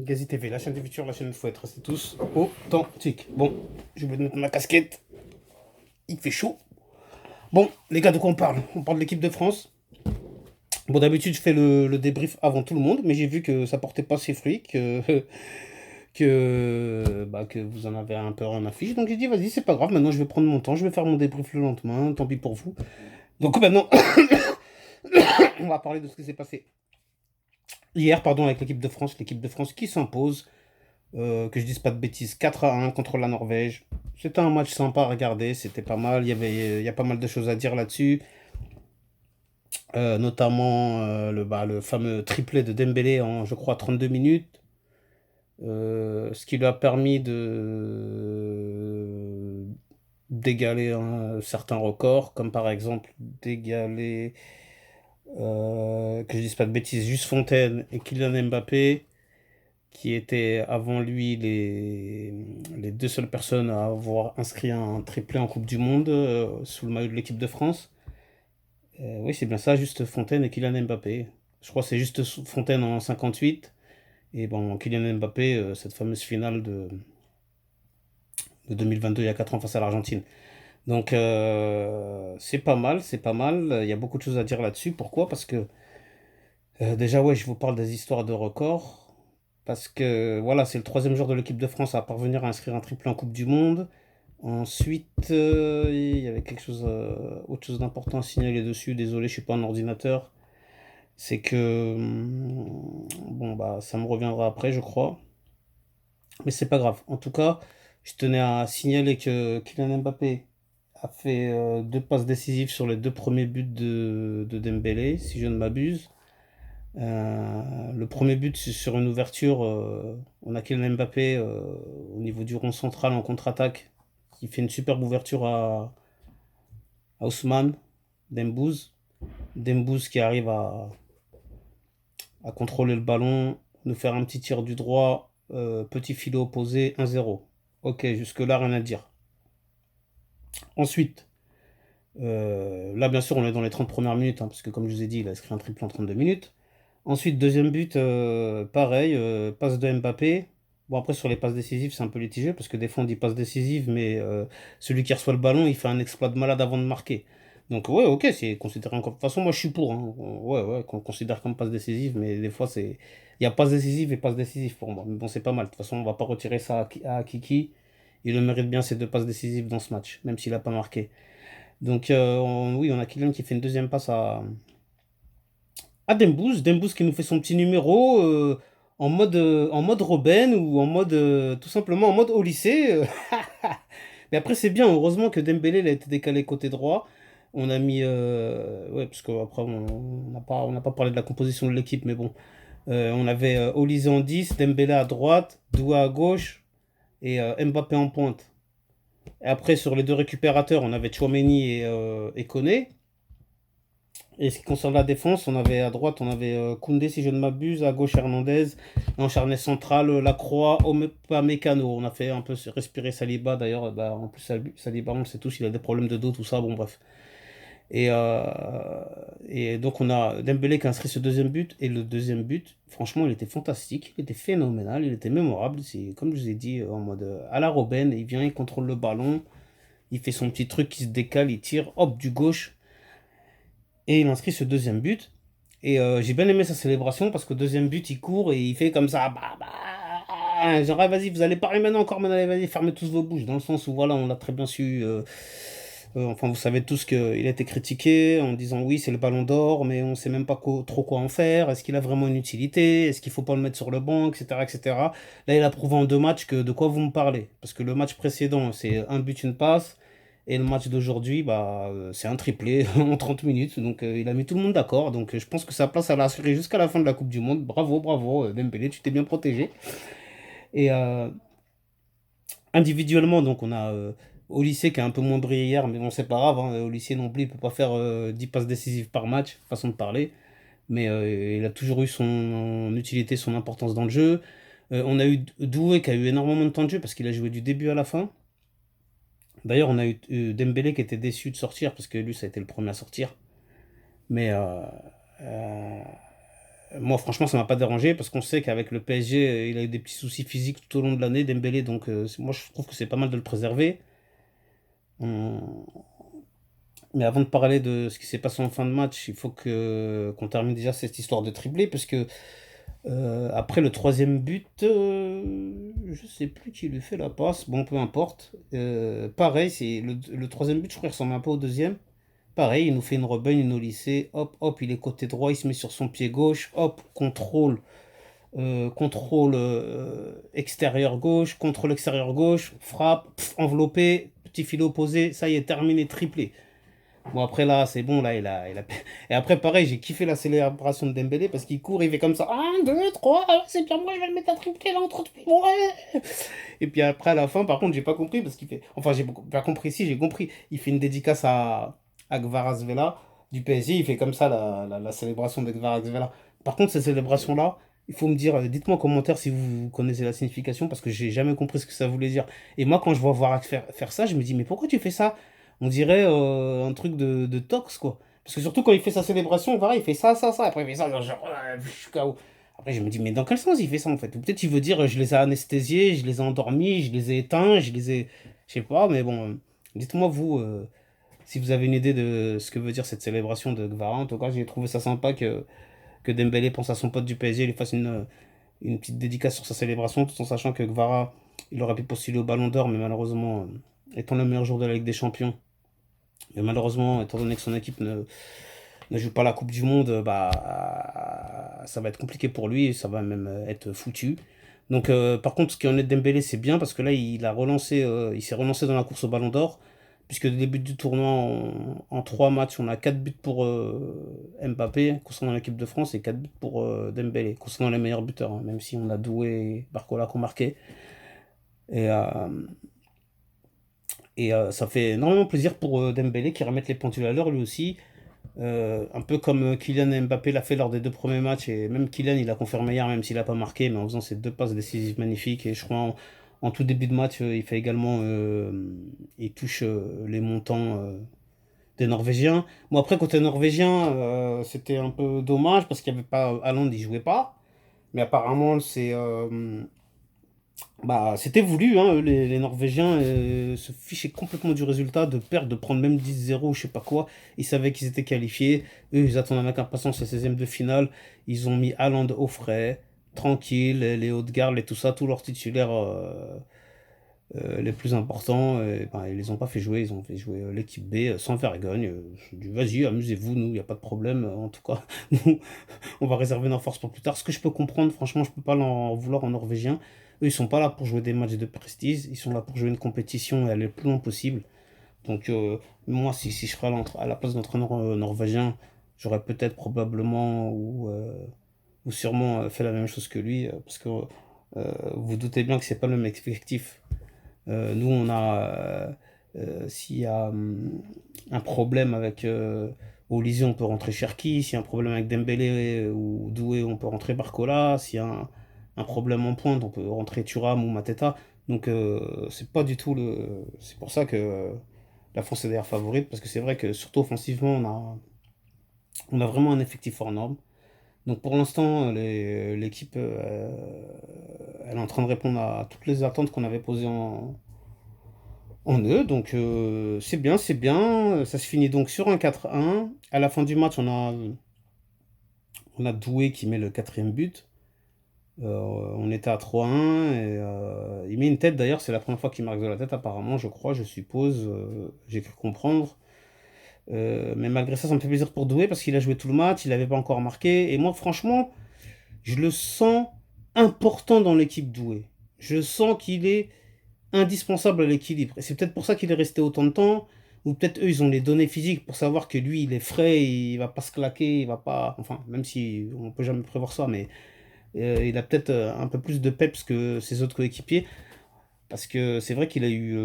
Gazi TV, la chaîne du futur, la chaîne où il faut être restés tous authentiques. Bon, je vais mettre ma casquette. Il fait chaud. Bon, les gars, de quoi on parle? On parle de l'équipe de France. Bon, d'habitude, je fais le débrief avant tout le monde, mais j'ai vu que ça portait pas ses fruits, que vous en avez un peu en affiche. Donc j'ai dit, vas-y, c'est pas grave, maintenant je vais prendre mon temps, je vais faire mon débrief le lendemain, tant pis pour vous. Donc maintenant, on va parler de ce qui s'est passé hier, pardon, avec l'équipe de France. L'équipe de France qui s'impose, que je dise pas de bêtises, 4-1 contre la Norvège. C'était un match sympa à regarder, c'était pas mal. Il y a pas mal de choses à dire là-dessus. Notamment le fameux triplé de Dembélé en, je crois, 32 minutes. Ce qui lui a permis de d'égaler un certain record, comme par exemple d'égaler, que je dise pas de bêtises, Juste Fontaine et Kylian Mbappé, qui étaient avant lui les deux seules personnes à avoir inscrit un triplé en Coupe du Monde sous le maillot de l'équipe de France. Oui, c'est bien ça, Juste Fontaine et Kylian Mbappé. Je crois que c'est Juste Fontaine en 58 et bon, Kylian Mbappé, cette fameuse finale de 2022, il y a 4 ans face à l'Argentine. Donc c'est pas mal, c'est pas mal. Il y a beaucoup de choses à dire là-dessus. Pourquoi? Parce que déjà, ouais, je vous parle des histoires de records. Parce que voilà, c'est le troisième joueur de l'équipe de France à parvenir à inscrire un triplé en Coupe du Monde. Ensuite, il y avait quelque chose, autre chose d'important à signaler dessus. Désolé, je suis pas un ordinateur. C'est que bon bah ça me reviendra après, je crois. Mais c'est pas grave. En tout cas, je tenais à signaler que Kylian Mbappé a fait deux passes décisives sur les deux premiers buts de Dembélé, si je ne m'abuse. Le premier but, c'est sur une ouverture. On a Kylian Mbappé au niveau du rond central en contre-attaque, qui fait une superbe ouverture à Ousmane Dembouz. Dembouz qui arrive à contrôler le ballon, nous faire un petit tir du droit, petit filet opposé, 1-0. Ok, jusque-là, rien à dire. Ensuite, là, bien sûr, on est dans les 30 premières minutes, hein, parce que comme je vous ai dit, il a inscrit un triple en 32 minutes. Ensuite, deuxième but, pareil, passe de Mbappé. Bon, après, sur les passes décisives, c'est un peu litigé, parce que des fois, on dit passe décisive, mais celui qui reçoit le ballon, il fait un exploit de malade avant de marquer. Donc, ouais, ok, c'est considéré comme. De toute façon, moi, je suis pour. Hein. Ouais, ouais, qu'on considère comme passe décisive, mais des fois, c'est. Il y a passe décisive et passe décisive pour moi. Mais bon, c'est pas mal. De toute façon, on va pas retirer ça à Kiki. Il le mérite bien, ces deux passes décisives dans ce match, même s'il a pas marqué. Donc, oui, on a Kylian qui fait une deuxième passe à Dembouz. Dembouz qui nous fait son petit numéro en mode Robben ou en mode, tout simplement en mode au lycée. Mais après, c'est bien. Heureusement que Dembélé il a été décalé côté droit. On a mis. Ouais, parce qu'après, on n'a pas parlé de la composition de l'équipe, mais bon. On avait Olysée en 10, Dembélé à droite, Doua à gauche et Mbappé en pointe. Et après, sur les deux récupérateurs, on avait Chouameni et Koné. Et ce qui concerne la défense, on avait à droite, on avait Koundé, si je ne m'abuse, à gauche Hernandez, et en charnière centrale, Lacroix, Mécano. On a fait un peu respirer Saliba, d'ailleurs, bah, en plus Saliba, on le sait tous, il a des problèmes de dos, tout ça, bon bref. Et, euh, et donc on a Dembélé qui a inscrit ce deuxième but, et le deuxième but, franchement, il était fantastique, il était phénoménal, il était mémorable, c'est comme je vous ai dit, en mode à la Robben, il vient, il contrôle le ballon, il fait son petit truc, il se décale, il tire, hop, du gauche, et il inscrit ce deuxième but. Et j'ai bien aimé sa célébration parce qu'au deuxième but, il court et il fait comme ça. Genre, ah, vas-y, vous allez parler maintenant encore, maintenant, allez, vas-y, fermez tous vos bouches. Dans le sens où, voilà, on l'a très bien su. Enfin, vous savez tous qu'il a été critiqué en disant oui, c'est le ballon d'or, mais on sait même pas trop quoi en faire. Est-ce qu'il a vraiment une utilité? Est-ce qu'il faut pas le mettre sur le banc, etc., etc. Là, il a prouvé en deux matchs que de quoi vous me parlez. Parce que le match précédent, c'est un but, une passe. Et le match d'aujourd'hui, bah, c'est un triplé en 30 minutes. Donc, il a mis tout le monde d'accord. Donc, je pense que sa place, elle a assuré jusqu'à la fin de la Coupe du Monde. Bravo, bravo, Dembélé, tu t'es bien protégé. Et individuellement, donc, on a au lycée qui a un peu moins brillé hier, mais bon, c'est pas grave. Hein, au lycée non plus, il peut pas faire 10 passes décisives par match, façon de parler. Mais il a toujours eu son utilité, son importance dans le jeu. On a eu Doué qui a eu énormément de temps de jeu parce qu'il a joué du début à la fin. D'ailleurs, on a eu Dembélé qui était déçu de sortir parce que lui, ça a été le premier à sortir. Mais Moi, franchement, ça m'a pas dérangé parce qu'on sait qu'avec le PSG, il a eu des petits soucis physiques tout au long de l'année, Dembélé. Donc, moi, je trouve que c'est pas mal de le préserver. On- Mais avant de parler de ce qui s'est passé en fin de match, il faut que qu'on termine déjà cette histoire de triplé parce que après le troisième but, je sais plus qui lui fait la passe. Bon, peu importe. Pareil, c'est le troisième but, je crois, il ressemble un peu au deuxième. Pareil, il nous fait une rebelle, une lycée. Hop, hop, il est côté droit, il se met sur son pied gauche. Hop, contrôle extérieur gauche, contrôle extérieur gauche, frappe, pff, enveloppé, petit filet opposé. Ça y est, terminé, triplé. Bon, après là, c'est bon, là, il a... Et après, pareil, j'ai kiffé la célébration de Dembélé parce qu'il court, il fait comme ça. Un, 2, 3, c'est bien, moi, je vais le mettre à tripler là entre tout. Ouais. Et puis après, à la fin, par contre, j'ai pas compris parce qu'il fait. Enfin, j'ai pas compris, si, j'ai compris. Il fait une dédicace à Kvaratskhelia du PSG. Il fait comme ça la célébration de Kvaratskhelia. Par contre, cette célébration-là, il faut me dire, dites-moi en commentaire si vous connaissez la signification parce que j'ai jamais compris ce que ça voulait dire. Et moi, quand je vois Varane faire ça, je me dis, mais pourquoi tu fais ça? On dirait un truc de tox, quoi. Parce que surtout quand il fait sa célébration, pareil, il fait ça, ça, ça. Après, il fait ça, genre, je suis KO. Après, je me dis, mais dans quel sens il fait ça, en fait? Ou peut-être il veut dire, je les ai anesthésiés, je les ai endormis, je les ai éteints, je les ai. Je sais pas, mais bon. Dites-moi, vous, si vous avez une idée de ce que veut dire cette célébration de Gvara. En tout cas, j'ai trouvé ça sympa que Dembélé pense à son pote du PSG, lui fasse une petite dédicace sur sa célébration, tout en sachant que Gvara, il aurait pu postuler au Ballon d'Or, mais malheureusement, étant le meilleur joueur de la Ligue des Champions. Mais malheureusement, étant donné que son équipe ne joue pas la Coupe du Monde, bah, ça va être compliqué pour lui, ça va même être foutu. Donc, par contre, ce qui en est de Dembélé, c'est bien parce que là, il s'est relancé dans la course au Ballon d'Or, puisque le début du tournoi, en 3 matchs, on a 4 buts pour Mbappé concernant l'équipe de France et 4 buts pour Dembélé concernant les meilleurs buteurs, hein, même si on a Doué et Barcola qui ont marqué. Et, ça fait énormément plaisir pour Dembélé qui remette les pendules à l'heure lui aussi. Un peu comme Kylian Mbappé l'a fait lors des 2 premiers matchs, et même Kylian il a confirmé hier, même s'il n'a pas marqué, mais en faisant ces 2 passes décisives magnifiques. Et je crois en tout début de match, il fait également, il touche les montants des Norvégiens. Bon, après, côté Norvégien, c'était un peu dommage parce qu'il n'y avait pas Haaland, il jouait pas. Mais apparemment, c'était voulu, hein, les Norvégiens se fichaient complètement du résultat, de perdre, de prendre même 10-0 ou je sais pas quoi. Ils savaient qu'ils étaient qualifiés. Eux, ils attendaient avec impatience les 16e de finale. Ils ont mis Haaland au frais, tranquille, les Haute-Garde et tout ça, tous leurs titulaires les plus importants. Ben, ils les ont pas fait jouer, ils ont fait jouer l'équipe B sans vergogne. J'ai dit, vas-y, amusez-vous, nous, il n'y a pas de problème. En tout cas, nous, on va réserver nos forces pour plus tard. Ce que je peux comprendre, franchement, je peux pas l'en vouloir en Norvégien. Eux, ils sont pas là pour jouer des matchs de prestige, ils sont là pour jouer une compétition et aller le plus loin possible. Donc, moi, si je serais à la place d'entraîneur norvégien, j'aurais peut-être probablement ou sûrement fait la même chose que lui, parce que vous doutez bien que c'est pas le même effectif. Nous, on a, s'il y a un problème avec Olysée, on peut rentrer Cherki. S'il y a un problème avec Dembélé ou Doué, on peut rentrer Barcola. S'il y a un problème en pointe, on peut rentrer Thuram ou Mateta. Donc, c'est pas du tout le. C'est pour ça que la France est d'ailleurs favorite, parce que c'est vrai que surtout offensivement, on a vraiment un effectif hors norme. Donc pour l'instant, l'équipe, elle est en train de répondre à toutes les attentes qu'on avait posées en eux. Donc c'est bien, c'est bien. Ça se finit donc sur un 4-1. À la fin du match, on a Doué qui met le quatrième but. On était à 3-1 et il met une tête d'ailleurs, c'est la première fois qu'il marque de la tête apparemment, je crois, je suppose, j'ai cru comprendre. Mais malgré ça me fait plaisir pour Doué parce qu'il a joué tout le match, il n'avait pas encore marqué. Et moi franchement, je le sens important dans l'équipe Doué. Je sens qu'il est indispensable à l'équilibre. Et c'est peut-être pour ça qu'il est resté autant de temps. Ou peut-être eux, ils ont les données physiques pour savoir que lui, il est frais, il va pas se claquer, il va pas. Enfin, même si on peut jamais prévoir ça, mais il a peut-être un peu plus de peps que ses autres coéquipiers. Parce que c'est vrai qu'il a eu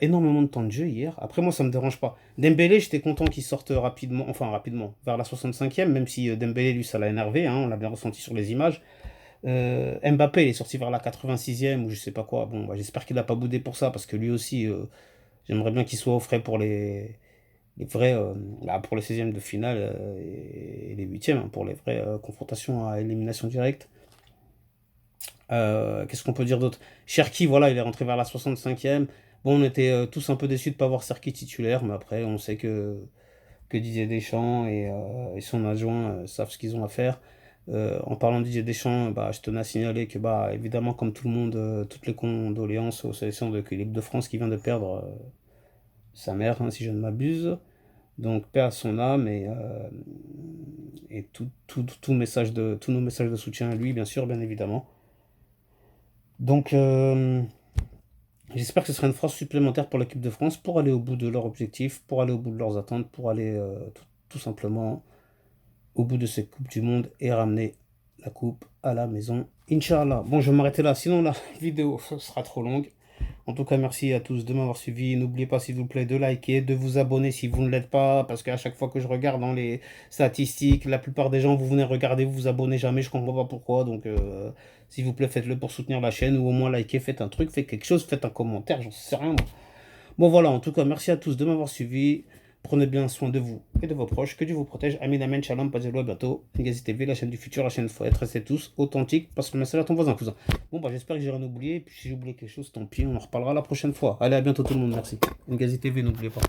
énormément de temps de jeu hier. Après, moi, ça me dérange pas. Dembélé, j'étais content qu'il sorte rapidement, enfin rapidement, vers la 65e, même si Dembélé, lui, ça l'a énervé, hein, on l'a bien ressenti sur les images. Mbappé, il est sorti vers la 86e ou je sais pas quoi. Bon, j'espère qu'il a pas boudé pour ça, parce que lui aussi, j'aimerais bien qu'il soit au frais pour les vrais, pour les 16e de finale et les 8e, hein, pour les vraies confrontations à élimination directe. Qu'est-ce qu'on peut dire d'autre? Cherki, voilà, il est rentré vers la 65e. Bon, on était tous un peu déçus de ne pas voir Cherki titulaire, mais après, on sait que Didier Deschamps et son adjoint savent ce qu'ils ont à faire. En parlant de Didier Deschamps, je tenais à signaler que, évidemment, comme tout le monde, toutes les condoléances aux sélections de l'équipe de France qui vient de perdre sa mère, hein, si je ne m'abuse. Donc, paix à son âme et tous nos messages de soutien à lui, bien sûr, bien évidemment. Donc, j'espère que ce sera une force supplémentaire pour l'équipe de France pour aller au bout de leur objectif, pour aller au bout de leurs attentes, pour aller tout simplement au bout de cette Coupe du Monde et ramener la coupe à la maison. Inch'Allah. Bon, je vais m'arrêter là, sinon la vidéo sera trop longue. En tout cas, merci à tous de m'avoir suivi. N'oubliez pas, s'il vous plaît, de liker, de vous abonner si vous ne l'êtes pas, parce qu'à chaque fois que je regarde dans les statistiques, la plupart des gens, vous venez regarder, vous vous abonnez jamais, je comprends pas pourquoi. Donc, s'il vous plaît, faites-le pour soutenir la chaîne, ou au moins liker, faites un truc, faites quelque chose, faites un commentaire, j'en sais rien. Bon, voilà, en tout cas, merci à tous de m'avoir suivi. Prenez bien soin de vous et de vos proches. Que Dieu vous protège. Amin, amen, shalom, pas de à bientôt. Ngazi TV, la chaîne du futur, la chaîne il faut être. Restez tous authentiques. Passe le message à ton voisin, cousin. Bon, j'espère que j'ai rien oublié. Et puis, si j'ai oublié quelque chose, tant pis, on en reparlera la prochaine fois. Allez, à bientôt tout le monde. Merci. Ngazi TV, n'oubliez pas.